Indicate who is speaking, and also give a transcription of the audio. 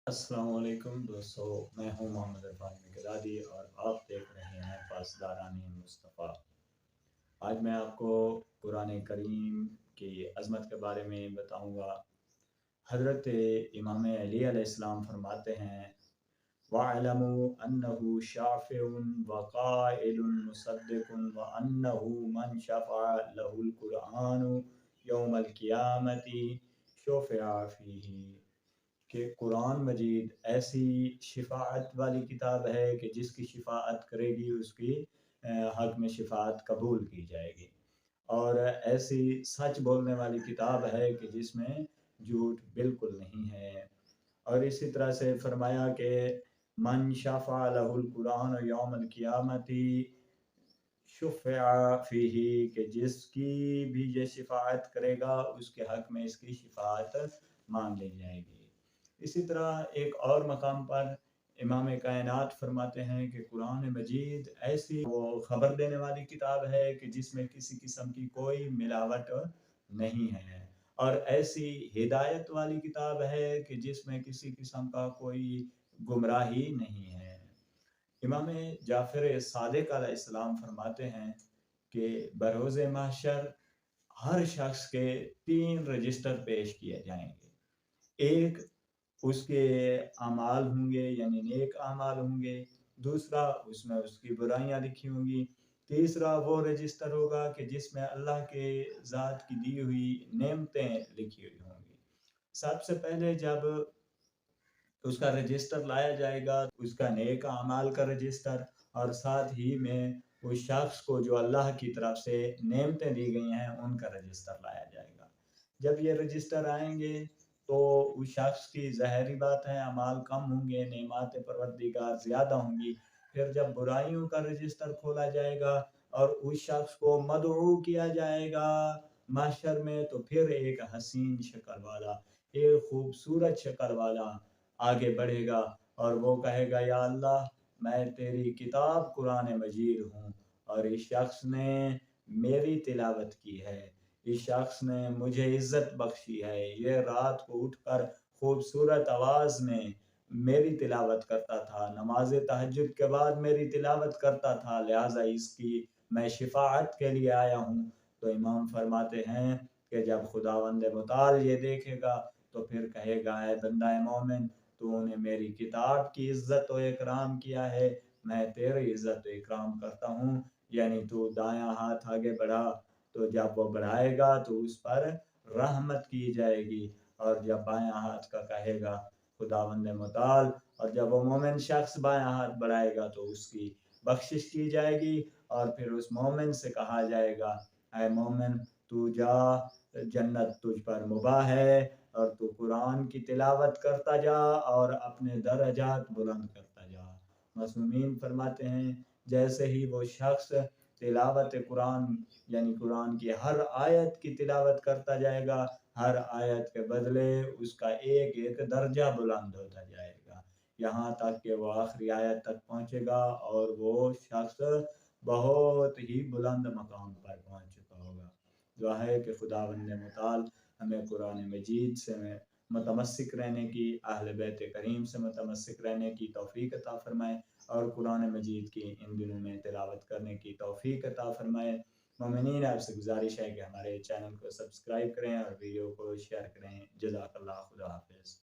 Speaker 1: अस्सलाम वालेकुम दोस्तों, मैं हूं मोहम्मद इरफान मिकदादी और आप देख रहे हैं पासदारानी मुस्तफ़ा। आज मैं आपको कुरान करीम की अज़मत के बारे में बताऊंगा। हज़रत इमाम अली अलैहिस्सलाम फरमाते हैं, वअलमू अन्नहु शाफ़िउन व क़ाइलुन मुसद्दिक़ुन व अन्नहु मन शफ़अ लहुल कुरआनु यौमल क़ियामति शुफ़िअ फ़ीही। कि कुरान मजीद ऐसी शिफाअत वाली किताब है कि जिसकी शिफाअत करेगी उसकी हक में शिफाअत कबूल की जाएगी, और ऐसी सच बोलने वाली किताब है कि जिसमें झूठ बिल्कुल नहीं है। और इसी तरह से फरमाया कि मन शफ़ा लहुल कुरान यौमल क़ियामती शुफ़िअ फ़ीही, कि जिसकी भी ये शिफाअत करेगा उसके हक में इसकी शिफाअत मांग ली जाएगी। इसी तरह एक और मकाम पर इमाम कायनात फरमाते हैं कि कुरान मजीद ऐसी वो खबर देने वाली किताब है कि जिसमें किसी किस्म की कोई मिलावट नहीं है, और ऐसी हिदायत वाली किताब है कि जिसमें किसी किस्म का कोई गुमराही नहीं है। इमाम जाफ़र सादिक अलैहिस्सलाम फरमाते हैं कि बरोज़ महशर हर शख्स के 3 रजिस्टर पेश किए जाएंगे। एक उसके अमाल होंगे, यानी नेक अमाल होंगे। दूसरा उसमें उसकी बुराइयां लिखी होंगी। तीसरा वो रजिस्टर होगा कि जिसमें अल्लाह के ज़ात की दी हुई नेमतें लिखी हुई होंगी। सबसे पहले जब उसका रजिस्टर लाया जाएगा, उसका नेक अमाल का रजिस्टर, और साथ ही में उस शख्स को जो अल्लाह की तरफ से नेमतें दी गई हैं उनका रजिस्टर लाया जाएगा। जब ये रजिस्टर आएंगे तो उस शख्स की ज़ाहिरी बात है अमाल कम होंगे, नेमात परवरदिगार ज़्यादा होंगी। फिर जब बुराइयों का रजिस्टर खोला जाएगा और उस शख्स को मदऊ किया जाएगा महशर में, तो फिर एक हसीन शक्ल वाला, एक खूबसूरत शक्ल वाला आगे बढ़ेगा और वो कहेगा, या अल्लाह, मैं तेरी किताब कुरान मजीद हूँ और इस शख्स ने मेरी तिलावत की है, इस शख्स ने मुझे इज्जत बख्शी है, ये रात को उठकर खूबसूरत आवाज़ में मेरी तिलावत करता था, नमाज तहज्जुद के बाद मेरी तिलावत करता था, लिहाजा इसकी मैं शिफाअत के लिए आया हूँ। तो इमाम फरमाते हैं कि जब खुदावंद मुताल ये देखेगा तो फिर कहेगा, है बंदा मोमिन, तूने मेरी किताब की इज्जत व इकराम किया है, मैं तेरी इज्जत व इकराम करता हूँ। यानी तू दायां हाथ आगे बढ़ा तो जब वो बढ़ाएगा तो उस पर रहमत की जाएगी, और जब बायां हाथ का कहेगा खुदावंद मुताल, और जब वो मोमिन शख्स बायां हाथ बढ़ाएगा तो उसकी बख्शिश की जाएगी। और फिर उस मोमिन से कहा जाएगा, ऐ मोमिन, तू जा, जन्नत तुझ पर मुबाह है, और तू कुरान की तिलावत करता जा और अपने दर्जात बुलंद करता जा। मासूमीन फरमाते हैं, जैसे ही वो शख्स तिलावत कुरान यानी कुरान की हर आयत की तिलावत करता जाएगा, हर आयत के बदले उसका एक एक दर्जा बुलंद होता जाएगा, यहाँ तक कि वो आखिरी आयत तक पहुँचेगा और वो शख्स बहुत ही बुलंद मकाम पर पहुँच चुका होगा। दुआ है कि खुदावंद मुताल हमें कुरान मजीद से मुतमस्सिक रहने की, अहल बैत करीम से मुतमस्सिक रहने की तौफीक अता फरमाए, और कुरान मजीद की इन दिनों में तिलावत करने की तौफीक अता फरमाए। मोमिनीन, आपसे गुजारिश है कि हमारे चैनल को सब्सक्राइब करें और वीडियो को शेयर करें। जज़ाकल्लाह, खुदा हाफ़िज़।